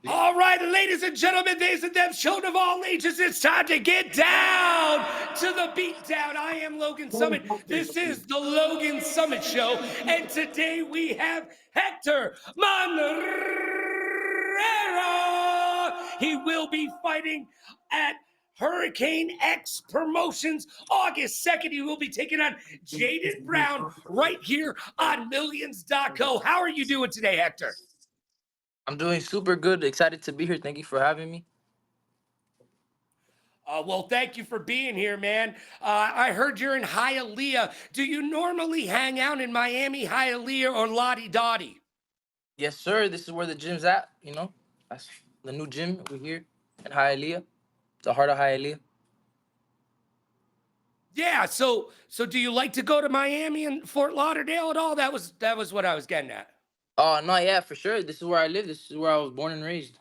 All right, ladies and gentlemen, these are them children of all ages. It's time to get down to the beatdown. I am Logan Summit. This is the Logan Summit Show. And today we have Hector Manrarara. He will be fighting at Hurricane X Promotions August 2nd. He will be taking on Jaden Brown right here on Millions.co. How are you doing today, Hector? I'm doing super good. Excited to be here. Thank you for having me. Well, thank you for being here, man. I heard you're in Hialeah. Do you normally hang out in Miami, Hialeah, or Lottie Dottie? Yes, sir. This is where the gym's at. That's the new gym over here in Hialeah. The heart of Hialeah. Yeah. So do you like to go to Miami and Fort Lauderdale at all? That was what I was getting at. Oh no, yeah, for sure. This is where I live. This is where I was born and raised.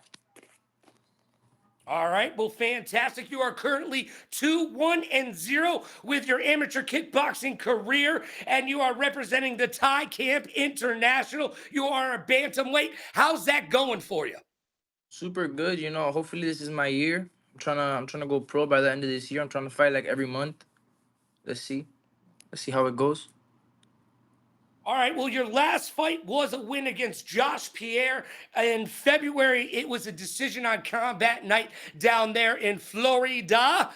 All right. Well, fantastic. You are currently 2-1-0 with your amateur kickboxing career, and you are representing the Thai Camp International. You are a bantamweight. How's that going for you? Super good. Hopefully this is my year. I'm trying to go pro by the end of this year. I'm trying to fight like every month. Let's see. Let's see how it goes. All right. Well, your last fight was a win against Josh Pierre in February. It was a decision on combat night down there in Florida.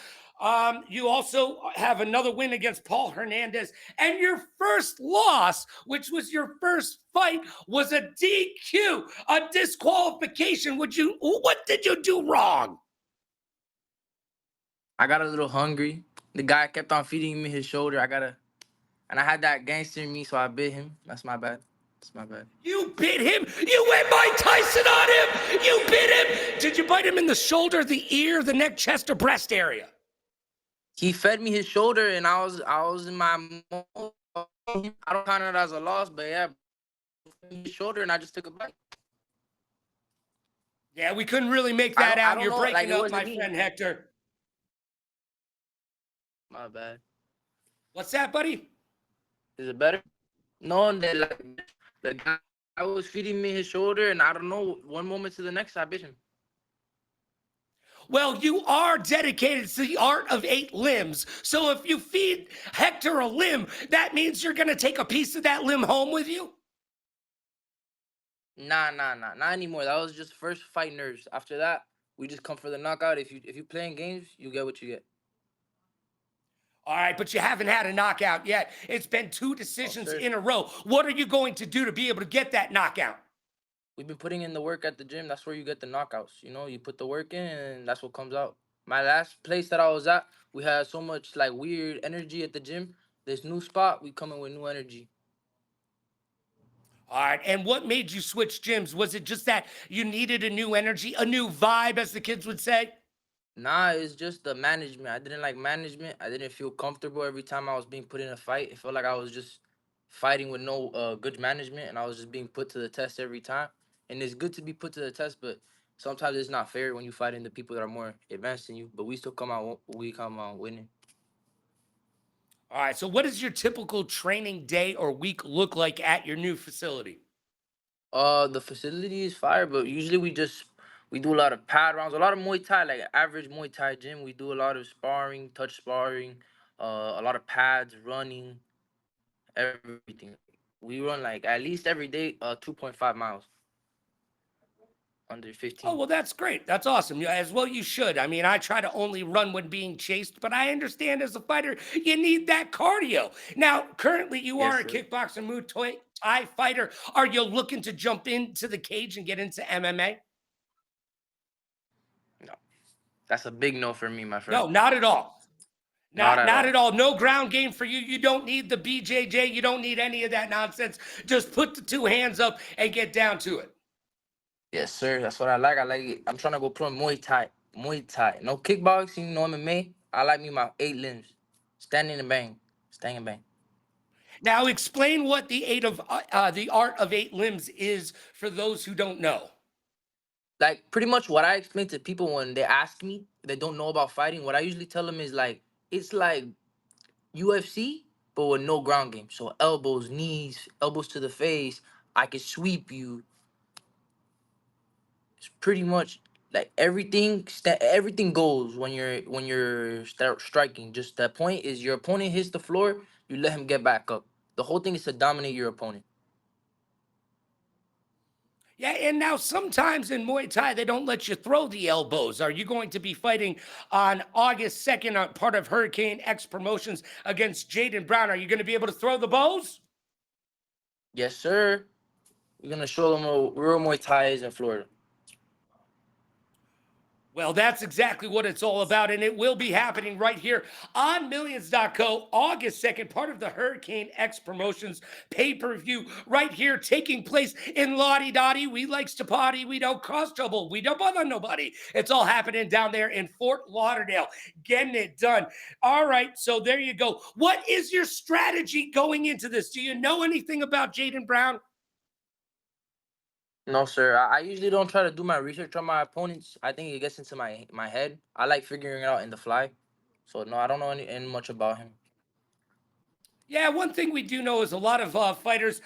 You also have another win against Paul Hernandez. And your first loss, which was your first fight, was a DQ, a disqualification. What did you do wrong? I got a little hungry. The guy kept on feeding me his shoulder. And I had that gangster in me, so I bit him. That's my bad. That's my bad. You bit him? You went Mike Tyson on him? You bit him? Did you bite him in the shoulder, the ear, the neck, chest, or breast area? He fed me his shoulder, and I was in my mode. I don't count it as a loss, but yeah, his shoulder, and I just took a bite. Yeah, we couldn't really make I that don't I out. don't You're know. Like breaking it up, wasn't my me. friend Hector. My bad. What's that, buddy? Is it better? No, that like the guy was feeding me his shoulder, and I don't know. One moment to the next, I bit him. Well, you are dedicated to the art of 8 limbs. So if you feed Hector a limb, that means you're going to take a piece of that limb home with you? Nah, not anymore. That was just first fight nerves. After that, we just come for the knockout. If you playing games, you get what you get. All right, but you haven't had a knockout yet. It's been 2 Oh, decisions sir. in a row. What are you going to do to be able to get that knockout? We've been putting in the work at the gym. That's where you get the knockouts. You put the work in, and that's what comes out. My last place that I was at, we had so much like weird energy at the gym. This new spot, we come in with new energy. All right, and what made you switch gyms? Was it just that you needed a new energy, a new vibe, as the kids would say? Nah, it's just the management. I didn't like management. I didn't feel comfortable every time I was being put in a fight. It felt like I was just fighting with no good management, and I was just being put to the test every time. And it's good to be put to the test, but sometimes it's not fair when you fighting the people that are more advanced than you. But we still come out winning. All right, so what does your typical training day or week look like at your new facility? The facility is fire, but usually we do a lot of pad rounds, a lot of Muay Thai, like average Muay Thai gym. We do a lot of sparring, touch sparring, a lot of pads, running, everything. We run like at least every day, 2.5 miles under Oh, 15. well, that's great. That's awesome. As well, you should. I mean, I try to only run when being chased, but I understand as a fighter, you need that cardio. Now, currently, you Yes, are a sir. kickboxer, Thai fighter. Are you looking to jump into the cage and get into MMA? No, that's a big no for me, my friend. No, not at all. Not at Not all. at all. No ground game for you. You don't need the BJJ. You don't need any of that nonsense. Just put the 2 hands up and get down to it. Yes, sir. That's what I like. I like it. I'm trying to go pro in Muay Thai. Muay Thai. No kickboxing, no MMA. I like me my 8 limbs. Standing and bang. Stand and bang. Now, explain what the art of 8 limbs is for those who don't know. Like pretty much what I explain to people when they ask me, they don't know about fighting. What I usually tell them is like it's like UFC, but with no ground game. So elbows, knees, elbows to the face. I can sweep you. It's pretty much like everything goes when you're start striking. Just that point is your opponent hits the floor, you let him get back up. The whole thing is to dominate your opponent. Yeah, and now sometimes in Muay Thai, they don't let you throw the elbows. Are you going to be fighting on August 2nd on part of Hurricane X Promotions against Jaden Brown? Are you going to be able to throw the bows? Yes, sir. We're gonna show them what real Muay Thai is in Florida. Well, that's exactly what it's all about, and it will be happening right here on Millions.co, August 2nd, part of the Hurricane X Promotions pay-per-view, right here, taking place in Lottie Dottie. We likes to party, we don't cause trouble, we don't bother nobody. It's all happening down there in Fort Lauderdale, getting it done. All right, so there you go. What is your strategy going into this? Do you know anything about Jaden Brown? No, sir. I usually don't try to do my research on my opponents. I think it gets into my head. I like figuring it out in the fly. So no, I don't know any much about him. Yeah, one thing we do know is a lot of fighters,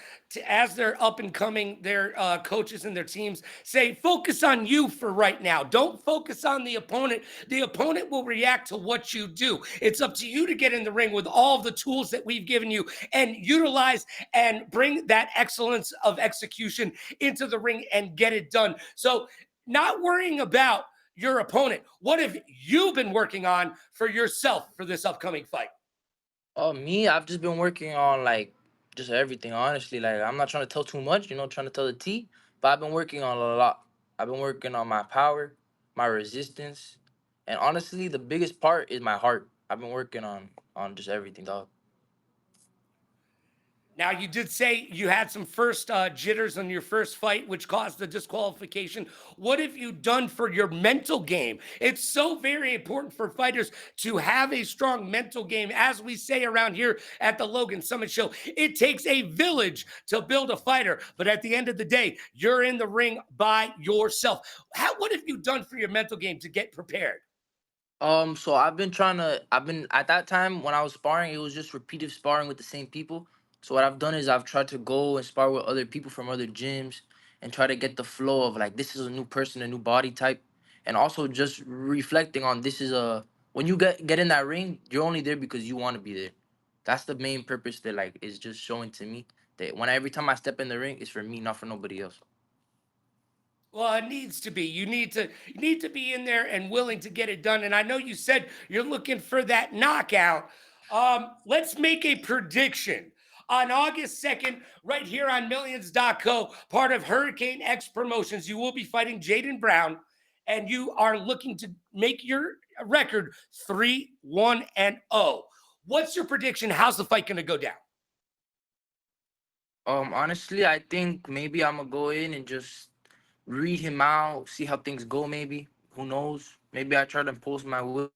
as they're up and coming, their coaches and their teams say, focus on you for right now. Don't focus on the opponent. The opponent will react to what you do. It's up to you to get in the ring with all of the tools that we've given you and utilize and bring that excellence of execution into the ring and get it done. So, not worrying about your opponent. What have you been working on for yourself for this upcoming fight? Oh, me, I've just been working on like just everything, honestly. Like I'm not trying to tell too much, trying to tell the T, but I've been working on a lot. I've been working on my power, my resistance, and honestly, the biggest part is my heart. I've been working on just everything, dog. Now, you did say you had some first jitters on your first fight, which caused the disqualification. What have you done for your mental game? It's so very important for fighters to have a strong mental game. As we say around here at the Logan Summit Show, it takes a village to build a fighter. But at the end of the day, you're in the ring by yourself. What have you done for your mental game to get prepared? So I've been at that time when I was sparring, it was just repeated sparring with the same people. So what I've done is I've tried to go and spar with other people from other gyms and try to get the flow of like this is a new person, a new body type, and also just reflecting on this is a when you get in that ring, you're only there because you want to be there. That's the main purpose that like is just showing to me that when every time I step in the ring, it's for me, not for nobody else. Well, it needs to be. You need to be in there and willing to get it done. And I know you said you're looking for that knockout. Let's make a prediction. On August 2nd, right here on Millions.co, part of Hurricane X Promotions, you will be fighting Jaden Brown, and you are looking to make your record 3-1-0. What's your prediction? How's the fight going to go down? Honestly, I think maybe I'm gonna go in and just read him out, see how things go. Maybe who knows? Maybe I try to impose my will,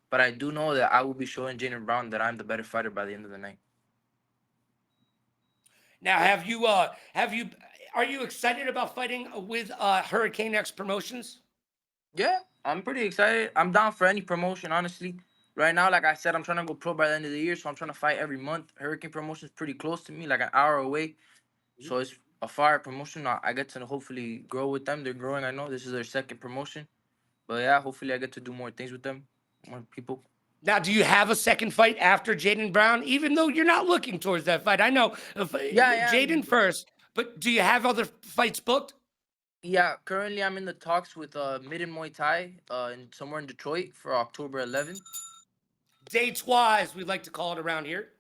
but I do know that I will be showing Jalen Brown that I'm the better fighter by the end of the night. Now, have you are you excited about fighting with Hurricane X Promotions? Yeah, I'm pretty excited. I'm down for any promotion, honestly. Right now, like I said, I'm trying to go pro by the end of the year, so I'm trying to fight every month. Hurricane promotion is pretty close to me, like an hour away. So it's a fire promotion. I get to hopefully grow with them. They're growing. I know this is their second promotion, but yeah, hopefully I get to do more things with them, more people. Now, do you have a second fight after Jaden Brown? Even though you're not looking towards that fight, I know Yeah, I Jaden am. first, but do you have other fights booked? Yeah, currently I'm in the talks with Mid and Muay Thai in somewhere in Detroit for October 11th. Dates wise, we like to call it around here.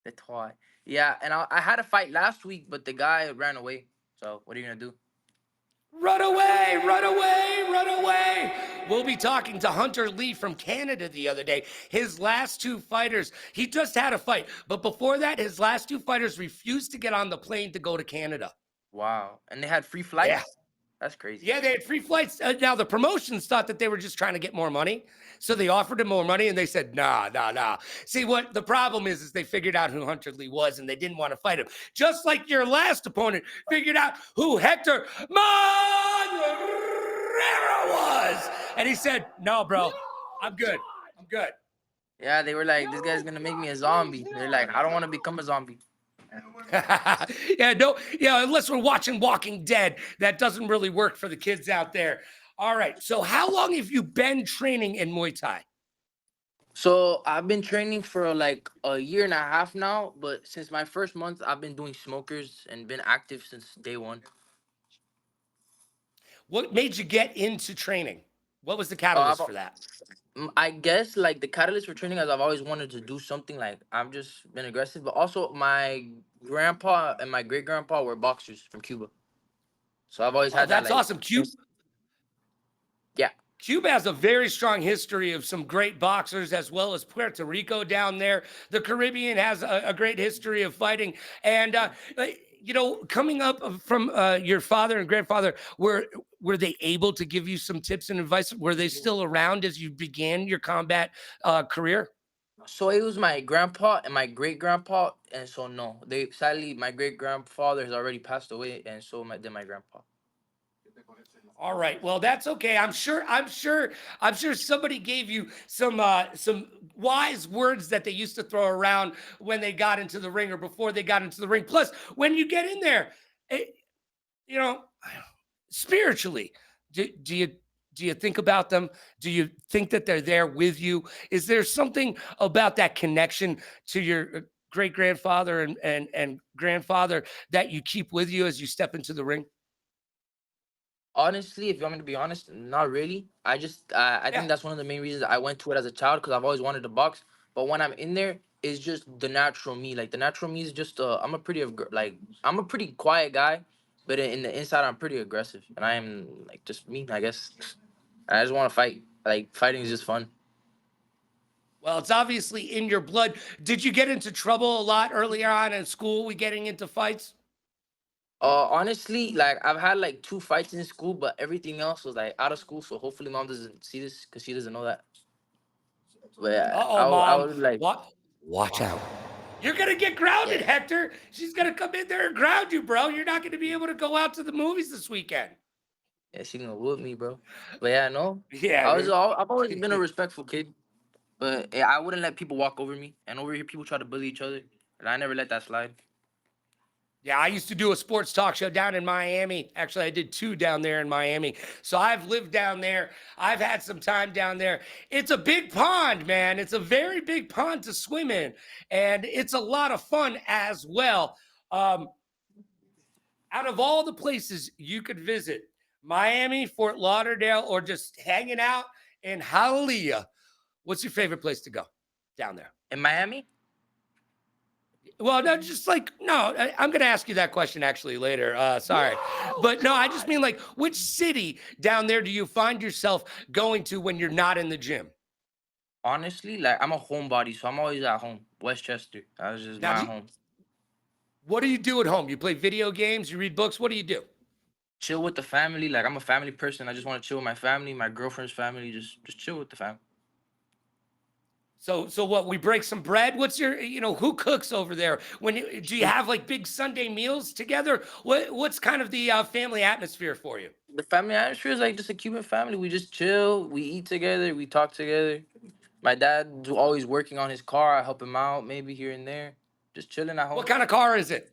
That's why. Yeah, and I had a fight last week, but the guy ran away. So what are you gonna do? Run away, run away, run away. We'll be talking to Hunter Lee from Canada the other day. His last two fighters, he just had a fight, but before that, his last two fighters refused to get on the plane to go to Canada. Wow. And they had free Yeah. flights? That's crazy. Yeah, they had free flights. Now, the promotions thought that they were just trying to get more money. So they offered him more money and they said, nah, nah, nah. See, what the problem is they figured out who Hunter Lee was and they didn't want to fight him. Just like your last opponent figured out who Hector Manrarara was. And he said, no, bro, I'm good. I'm good. Yeah, they were like, this guy's gonna make me a zombie. They're like, I don't want to become a zombie. Yeah, no, yeah, unless we're watching Walking Dead, that doesn't really work for the kids out there. All right. So how long have you been training in Muay Thai? So I've been training for like a year and a half now, but since my first month, I've been doing smokers and been active since day one. What made you get into training? What was the I've, catalyst for that? I guess like the catalyst for training is I've always wanted to do something like I've just been aggressive, but also my grandpa and my great grandpa were boxers from Cuba, so I've always Oh, had that that's like awesome. Cuba, yeah. Cuba has a very strong history of some great boxers, as well as Puerto Rico down there. The Caribbean has a great history of fighting. And, coming up from your father and grandfather, were they able to give you some tips and advice? Were they still around as you began your combat career? So it was my grandpa and my great grandpa, and so no, they sadly my great grandfather has already passed away, and so did my grandpa. All right. Well, that's okay. I'm sure somebody gave you some wise words that they used to throw around when they got into the ring or before they got into the ring. Plus, when you get in there, it, you know, spiritually, do you think about them? Do you think that they're there with you? Is there something about that connection to your great grandfather and grandfather that you keep with you as you step into the ring? Honestly, if you want me to be honest, not really. I think Yeah. that's one of the main reasons I went to it as a child because I've always wanted to box. But when I'm in there, it's just the natural me. Like the natural me is just I'm a pretty quiet guy, but in the inside I'm pretty aggressive, and I am like just me, I guess. I just want to fight. Like fighting is just fun. Well, it's obviously in your blood. Did you get into trouble a lot early on in school? We getting into fights? Honestly, like I've had like two fights in school, but everything else was like out of school. So hopefully, mom doesn't see this because she doesn't know that. But yeah, Uh oh, I mom. was like, What? Watch out. You're gonna get grounded, yeah, Hector. She's gonna come in there and ground you, bro. You're not gonna be able to go out to the movies this weekend. yeah, she gonna whoop me, bro. But yeah, no, Yeah, dude. I've always been a respectful kid, but yeah, I wouldn't let people walk over me. And over here, people try to bully each other, and I never let that slide. Yeah, I used to do a sports talk show down in Miami. Actually, I did two down there in Miami. So I've lived down there. I've had some time down there. It's a big pond, man. It's a very big pond to swim in, and it's a lot of fun as well. Um, Out of all the places you could visit, Miami, Fort Lauderdale, or just hanging out in Hialeah, what's your favorite place to go down there? In Miami, Well, no, just like no, I'm going to ask you that question actually later. Sorry, but no, I just mean like which city down there do you find yourself going to when you're not in the gym? honestly, like I'm a homebody, so I'm always at home. Westchester, that was just Now, my home. what do you do at home? You play video games? You read books? What do you do? Chill with the family. Like I'm a family person. I just want to chill with my family, my girlfriend's family. Just chill with the family. So what? We break some bread. What's your, who cooks over there? Do you have like big Sunday meals together? What's kind of the family atmosphere for you? The family atmosphere is like just a Cuban family. We just chill. We eat together. We talk together. My dad always working on his car. I help him out maybe here and there. Just chilling at What home. kind of car is it?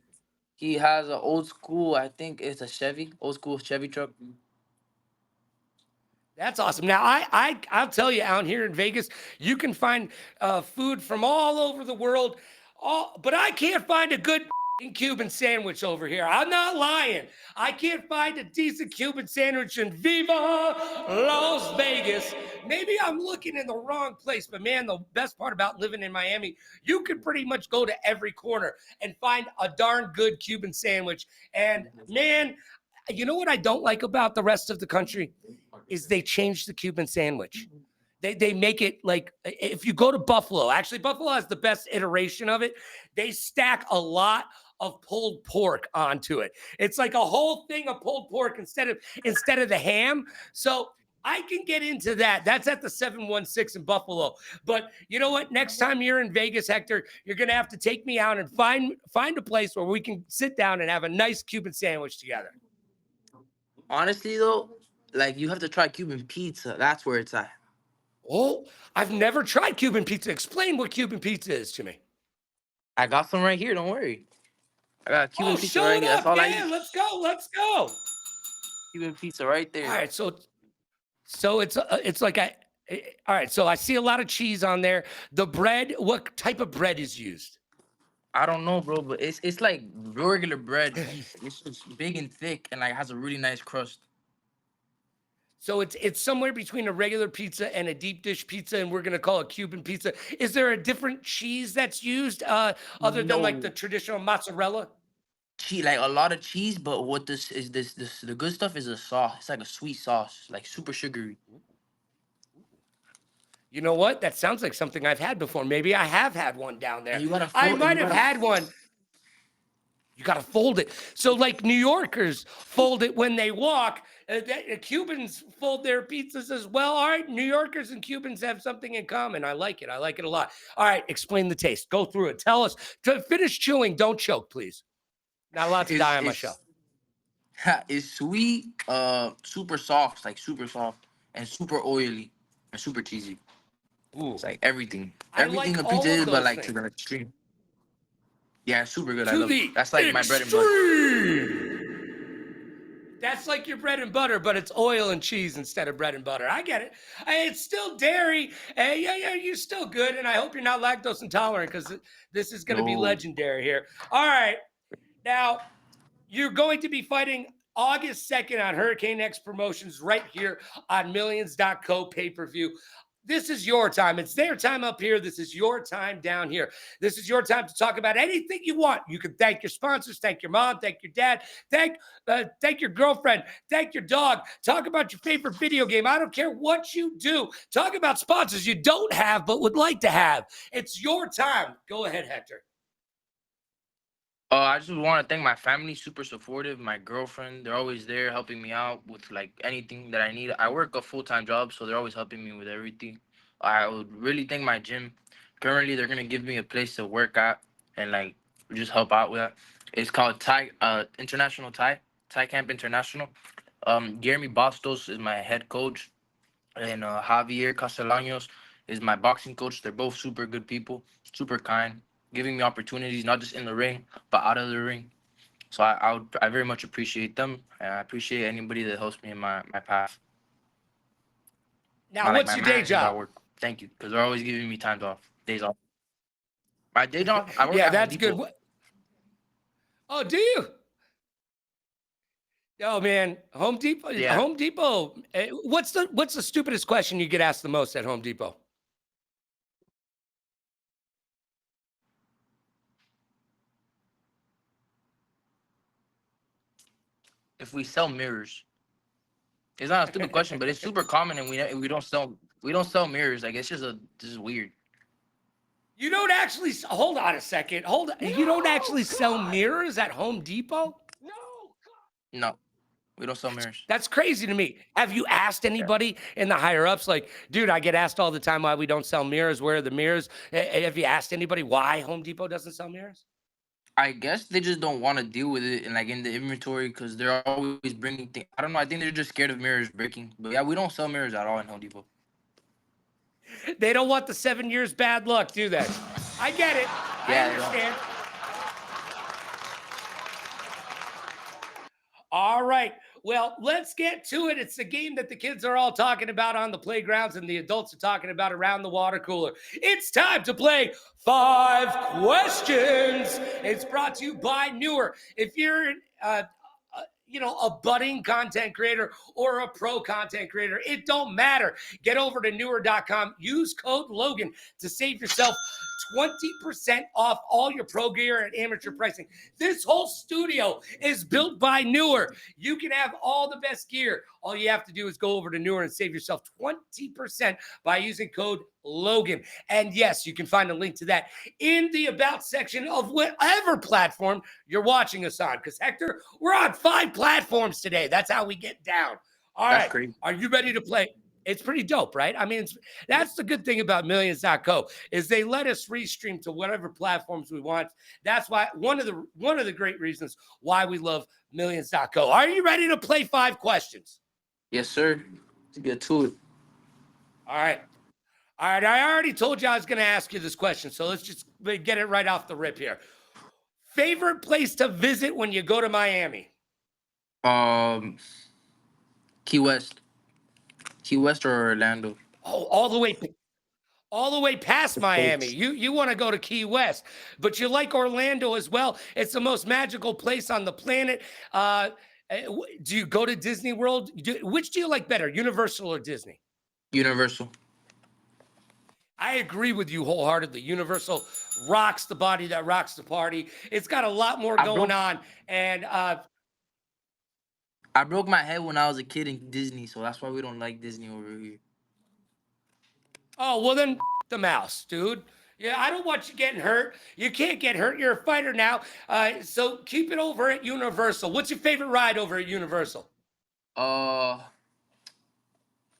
He has an old school. I think it's a Chevy, old school Chevy truck. That's awesome. Now, I'll tell you, out here in Vegas, you can find food from all over the world, but I can't find a good Cuban sandwich over here. I'm not lying. I can't find a decent Cuban sandwich in Viva Las Vegas. Maybe I'm looking in the wrong place, but man, the best part about living in Miami, you can pretty much go to every corner and find a darn good Cuban sandwich. And man, you know what I don't like about the rest of the country? Is they change the Cuban sandwich. They make it like if you go to Buffalo, actually Buffalo has the best iteration of it. They stack a lot of pulled pork onto it. It's like a whole thing of pulled pork instead of the ham. So I can get into that. That's at the 716 in Buffalo. But you know what? Next time you're in Vegas, Hector, you're gonna have to take me out and find a place where we can sit down and have a nice Cuban sandwich together. Honestly though, like you have to try Cuban pizza. That's where it's at. Oh, I've never tried Cuban pizza. Explain what Cuban pizza is to me. I got some right here. Don't worry. I got Cuban Oh, pizza show right it here. That's up. all I Yeah, eat. let's go. Let's go. Cuban pizza right All there. right, so it's like all right, so I see a lot of cheese on there. The bread, what type of bread is used? I don't know, bro, but it's like regular bread. It's just big and thick and like has a really nice crust. So it's somewhere between a regular pizza and a deep dish pizza, and we're gonna call it Cuban pizza. Is there a different cheese that's used other than like the No traditional mozzarella? cheese, like a lot of cheese, but what this the good stuff is a sauce. It's like a sweet sauce, like super sugary. You know what? That sounds like something I've had before. Maybe I have had one down And there. you gotta I fold and might you have gotta had one. You got to fold it. So, like New Yorkers fold it when they walk, Cubans fold their pizzas as well. All right, New Yorkers and Cubans have something in common. I like it. I like it a lot. All right, explain the taste. Go through it. Tell us. To finish chewing. Don't choke, please. Not allowed to die on my show. it's it's sweet, super soft, like super soft, and super oily, and super cheesy. It's Ooh, like everything, I everything like a pizza all of is, but those like to things. the extreme. Yeah, it's super good. I To love it. the That's like my bread and butter. extreme. That's like your bread and butter, but it's oil and cheese instead of bread and butter. I get it. It's still dairy. Yeah, you're still good. And I hope you're not lactose intolerant because this is going to be No, legendary here. All right. Now, you're going to be fighting August 2nd on Hurricane X Promotions right here on Millions.co pay per view. This is your time. It's their time up here. This is your time down here. This is your time to talk about anything you want. You can thank your sponsors, thank your mom, thank your dad, thank your girlfriend, thank your dog. Talk about your favorite video game. I don't care what you do. Talk about sponsors you don't have but would like to have. It's your time. Go ahead, Hector. I just want to thank my family, super supportive. My girlfriend, they're always there helping me out with like anything that I need. I work a full-time job, so they're always helping me with everything. I would really thank my gym. Currently, they're gonna give me a place to work at and like just help out with that. It's called Thai Camp International. Jeremy Bastos is my head coach, and Javier Castellanos is my boxing coach. They're both super good people, super kind, giving me opportunities not just in the ring but out of the ring. So I very much appreciate them, and I appreciate anybody that helps me in my path. Now, what's My your day managers at job? work. Thank you, because they're always giving me days off. My day job, I work Yeah, at Home that's good. Depot. Oh, do you? Oh man, Home Depot. Yeah, Home Depot. What's the stupidest question you get asked the most at Home Depot? if we sell mirrors, it's not a stupid question, but it's super common, and we don't sell mirrors. Like it's just this is weird. You don't actually hold on a second. Hold on. You don't actually sell mirrors at Home Depot? No. No, we don't sell mirrors. That's crazy to me. Have you asked Yeah. anybody in the higher ups? Like, dude, I get asked all the time why we don't sell mirrors. Where are the mirrors? Have you asked anybody why Home Depot doesn't sell mirrors? I guess they just don't want to deal with it and like in the inventory because they're always bringing things. I don't know. I think they're just scared of mirrors breaking. But yeah, we don't sell mirrors at all in Home Depot. They don't want the 7 years bad luck, do they? I get it. I Yeah, they don't. understand. All right. Well, let's get to it. It's the game that the kids are all talking about on the playgrounds and the adults are talking about around the water cooler. It's time to play 5 questions. It's brought to you by Newer. If you're a budding content creator or a pro content creator, it don't matter. Get over to newer.com. Use code Logan to save yourself 20% off all your pro gear and amateur pricing. This whole studio is built by Newer. You can have all the best gear. All you have to do is go over to Newer and save yourself 20% by using code Logan. And yes, you can find a link to that in the About section of whatever platform you're watching us on. Because, Hector, we're on 5 platforms today. That's how we get down. All That's right. crazy. Are you ready to play? It's pretty dope, right? I mean, that's the good thing about Millions.co is they let us restream to whatever platforms we want. That's why one of the great reasons why we love Millions.co. Are you ready to play 5 questions? Yes, sir. Let's get to it. All right. All right. I already told you I was going to ask you this question, so let's just get it right off the rip here. Favorite place to visit when you go to Miami? Key West, Key West or Orlando. Oh, all the way past Miami. You want to go to Key West, but you like Orlando as well. It's the most magical place on the planet. Do you go to Disney World? Which do you like better, Universal or Disney? Universal. I agree with you wholeheartedly. Universal rocks the body that rocks the party. It's got a lot more going on. And I broke my head when I was a kid in Disney, so that's why we don't like Disney over here. oh, well then the mouse, dude. Yeah, I don't want you getting hurt. You can't get hurt. You're a fighter now. So keep it over at Universal. What's your favorite ride over at Universal? I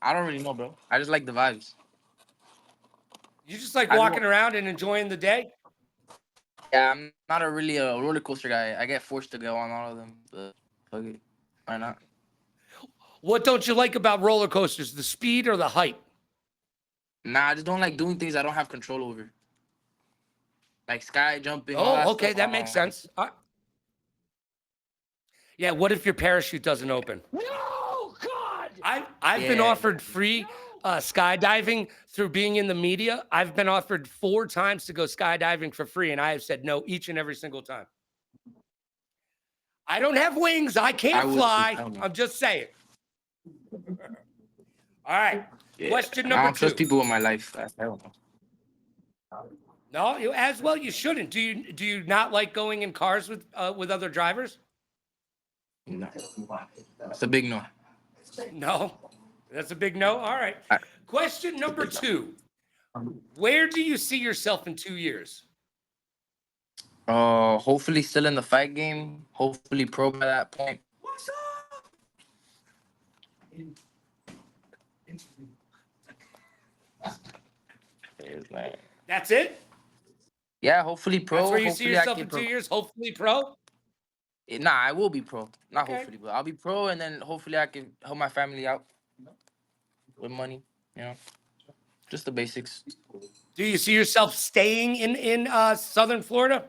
don't really know, bro. I just like the vibes. You just like I walking don't- around and enjoying the day? Yeah, I'm not really a roller coaster guy. I get forced to go on all of them, but fuck it. Why not? What don't you like about roller coasters? The speed or the height? Nah, I just don't like doing things I don't have control over. Like sky jumping, all that Oh, okay, stuff. that makes sense. Yeah, what if your parachute doesn't open? No, God! I've been Yeah. offered free skydiving through being in the media. I've been offered 4 times to go skydiving for free, and I have said no each and every single time. I don't have wings. I can't fly. I'm just saying. All right. Yeah. Question I number don't trust 2. people with my life. I don't know. No, as well you shouldn't. Do you not like going in cars with other drivers? No. It's a big no. No. That's a big no. All right. I- Question number 2. Where do you see yourself in 2 years? Hopefully still in the fight game. Hopefully pro by that point. What's up? That's it? Yeah, hopefully pro. That's where you see Hopefully yourself I in can 2 years? Hopefully pro? Nah, I will be pro. Not Okay. hopefully, but I'll be pro, and then hopefully I can help my family out with money. You know, just the basics. Do you see yourself staying in Southern Florida?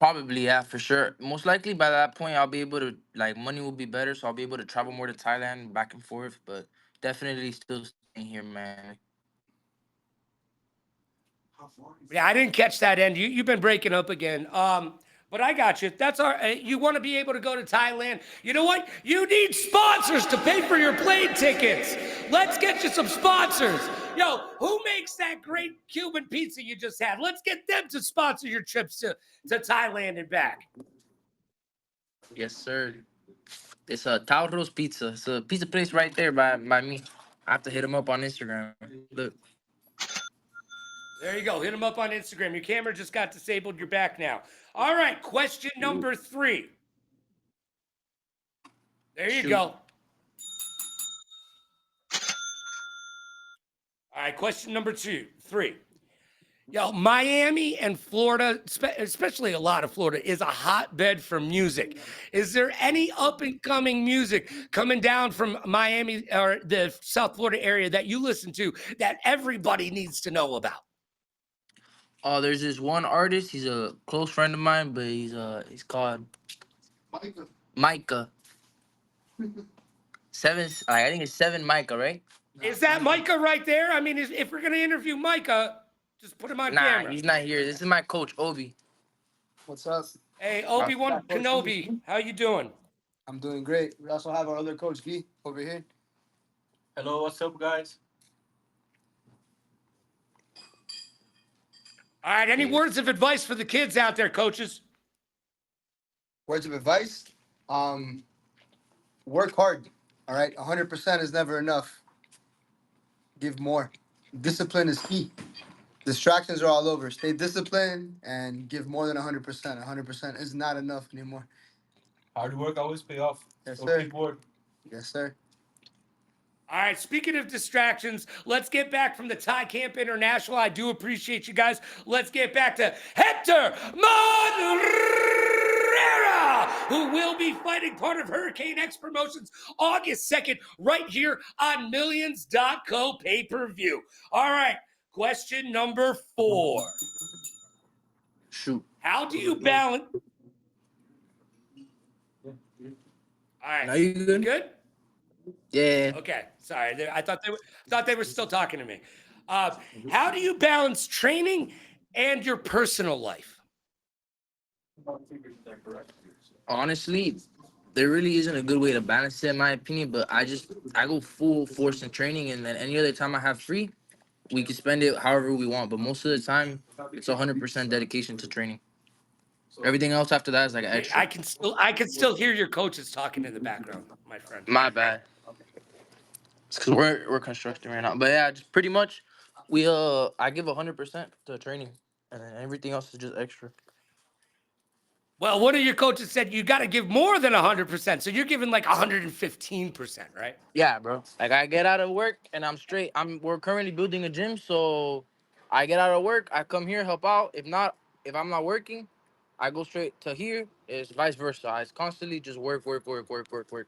Probably, yeah, for sure. Most likely by that point, I'll be able to money will be better, so I'll be able to travel more to Thailand, back and forth. But definitely still staying here, man. Yeah, I didn't catch that end. You've been breaking up again. But I got you. That's all right. You want to be able to go to Thailand. You know what? You need sponsors to pay for your plane tickets. Let's get you some sponsors. Yo, who makes that great Cuban pizza you just had? Let's get them to sponsor your trips to Thailand and back. Yes, sir. It's a Tauro's Pizza. It's a pizza place right there by me. I have to hit him up on Instagram. Look. There you go. Hit them up on Instagram. Your camera just got disabled. You're back now. All right. Question number 3. There you Shoot. go. All right. Question number 3. Yo, Miami and Florida, especially a lot of Florida, is a hotbed for music. Is there any up and coming music coming down from Miami or the South Florida area that you listen to that everybody needs to know about? Oh, there's this one artist. He's a close friend of mine, but he's called Micah. I think it's 7 Micah, right? Is that Micah right there? I mean, if we're gonna interview Micah, just put him on Nah, camera. he's not here. This is my coach, Obi. What's up? Hey, Obi-Wan Kenobi, how you doing? I'm doing great. We also have our other coach, Guy, over here. Hello, what's up, guys? All right, any words of advice for the kids out there, coaches? Words of advice? Work hard. All right, 100% is never enough. Give more. Discipline is key. Distractions are all over. Stay disciplined and give more than 100%. 100% is not enough anymore. Hard work always pay off. Yes, So sir. keep work. Yes, sir. All right, speaking of distractions, let's get back from the Thai Camp International. I do appreciate you guys. Let's get back to Hector Manrarara, who will be fighting part of Hurricane X Promotions August 2nd right here on Millions.co pay-per-view. All right, question number 4. Shoot. How do you balance All right. Now you You good? good? Yeah. Okay. Sorry. I thought they were still talking to me. How do you balance training and your personal life? Honestly, there really isn't a good way to balance it in my opinion, but I go full force in training, and then any other time I have free, we can spend it however we want. But most of the time, it's 100% dedication to training. Everything else after that is like an Okay, extra. I can still hear your coaches talking in the background, my friend. My bad. It's because we're constructing right now. But yeah, just pretty much we I give 100% to training, and then everything else is just extra. Well, one of your coaches said you got to give more than 100%. So you're giving like 115%, right? Yeah, bro. Like I get out of work and I'm straight. We're currently building a gym, so I get out of work, I come here help out. If I'm not working, I go straight to here. It's vice versa. It's constantly just work, work, work, work, work, work.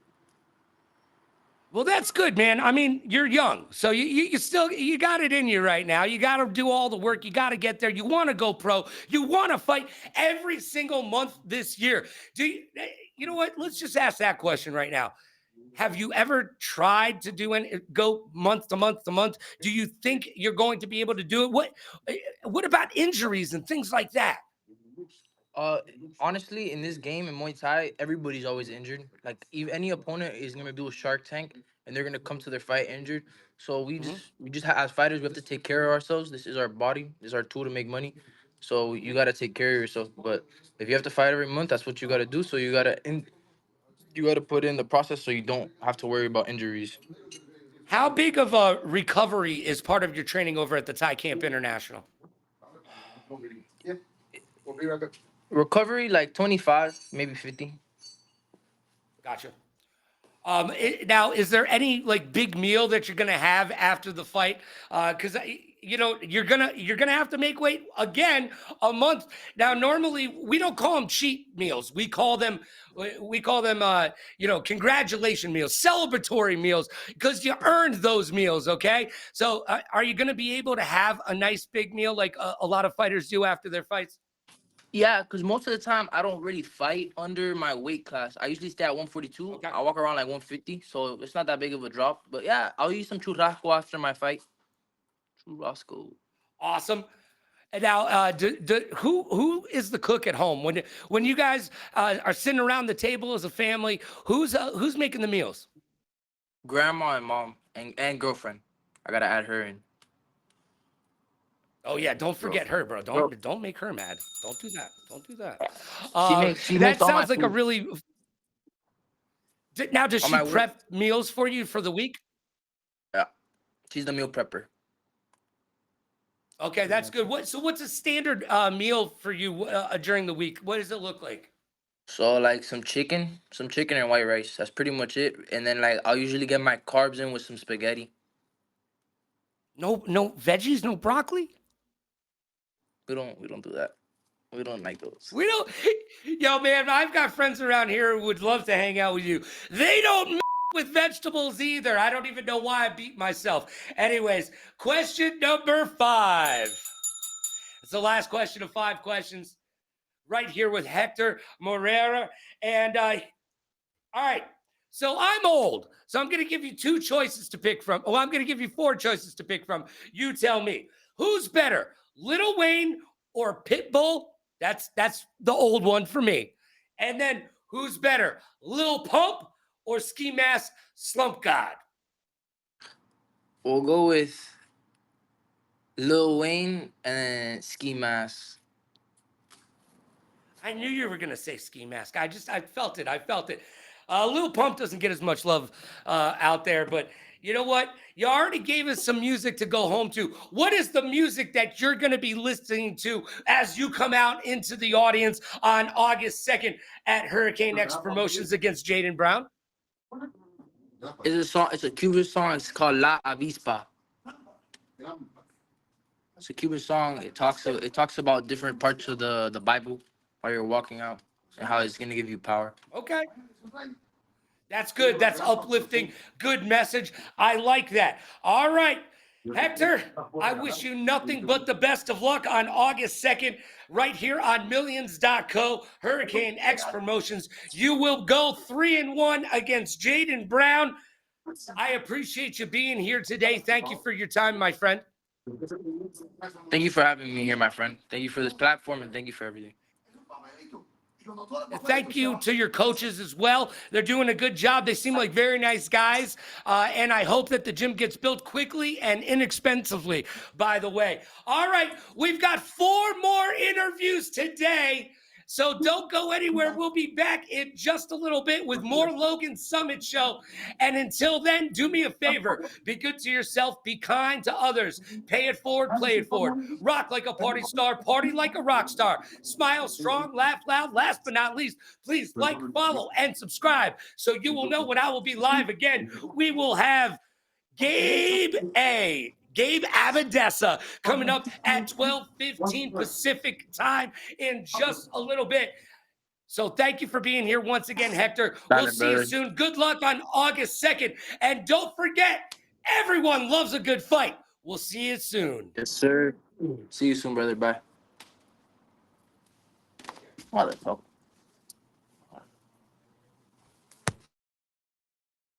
Well, that's good, man. I mean, you're young, so you still you got it in you right now. You got to do all the work. You got to get there. You want to go pro. You want to fight every single month this year. Do you? You know what? Let's just ask that question right now. Have you ever tried to do any go month to month to month? Do you think you're going to be able to do it? What about injuries and things like that? Uh, Honestly, in this game in Muay Thai, everybody's always injured. Like, if any opponent is gonna do a Shark Tank, and they're gonna come to their fight injured. So Mhm. as fighters, we have to take care of ourselves. This is our body. This is our tool to make money. So you gotta take care of yourself. But if you have to fight every month, that's what you gotta do. So you gotta put in the process so you don't have to worry about injuries. How big of a recovery is part of your training over at the Thai Camp International? Yeah, we'll be right back. Recovery like 25, maybe 50. Gotcha. Now, is there any like big meal that you're gonna have after the fight? Because you know you're gonna have to make weight again a month. Now, normally we don't call them cheat meals. We call them you know, congratulation meals, celebratory meals, because you earned those meals. Okay, so are you gonna be able to have a nice big meal like a lot of fighters do after their fights? Yeah, because most of the time I don't really fight under my weight class. I usually stay at 142. Okay, I walk around like 150, so it's not that big of a drop. But yeah, I'll eat some churrasco after my fight. Churrasco. awesome. And now, who is the cook at home when you guys are sitting around the table as a family? Who's making the meals? Grandma and mom and girlfriend. I gotta add her in. Oh yeah, don't forget Girlfriend. her, bro. Girl, Don't make her mad. Don't do that. Don't do that. she makes That all my sounds like a food. really. Now, does On she my work. prep meals for you for the week? Yeah, she's the meal prepper. Okay, that's good. What's a standard meal for you during the week? What does it look like? So like some chicken and white rice. That's pretty much it. And then like I'll usually get my carbs in with some spaghetti. No veggies, no broccoli. We don't do that. We don't like those. We don't. Yo, man, I've got friends around here who would love to hang out with you. They don't with vegetables either. I don't even know why I beat myself. Anyways, question number 5. It's the last question of 5 questions. Right here with Hector Manrara. And all right. So I'm old. So I'm going to give you 2 choices to pick from. Oh, I'm going to give you 4 choices to pick from. You tell me. Who's better, Lil Wayne or Pitbull? That's the old one for me. And then who's better, Lil Pump or Ski Mask Slump God? We'll go with Lil Wayne and Ski Mask. I knew you were going to say Ski Mask. I felt it. I felt it. Lil Pump doesn't get as much love out there, but you know what? You already gave us some music to go home to. What is the music that you're going to be listening to as you come out into the audience on August 2nd at Hurricane X Promotions against Jaden Brown? It's a song. It's a Cuban song. It's called La Avispa. It's a Cuban song. It talks about different parts of the Bible while you're walking out and how it's gonna give you power. Okay. That's good. That's uplifting. Good message. I like that. All right. Hector, I wish you nothing but the best of luck on August 2nd, right here on Millions.co, Hurricane X Promotions. You will go 3-1 against Jaden Brown. I appreciate you being here today. Thank you for your time, my friend. Thank you for having me here, my friend. Thank you for this platform, and thank you for everything. Thank you to your coaches as well. They're doing a good job. They seem like very nice guys. And I hope that the gym gets built quickly and inexpensively, by the way. All right, we've got 4 more interviews today. So don't go anywhere. We'll be back in just a little bit with more Logan Summit Show. And until then, do me a favor. Be good to yourself. Be kind to others. Pay it forward, play it forward. Rock like a party star, party like a rock star. Smile strong, laugh loud. Last but not least, please like, follow, and subscribe so you will know when I will be live again. We will have Gabe Avedessa coming up at 12:15 Pacific time in just a little bit. So thank you for being here once again, Hector. We'll see you soon. Good luck on August 2nd. And don't forget, everyone loves a good fight. We'll see you soon. Yes, sir. See you soon, brother. Bye. Motherfucker.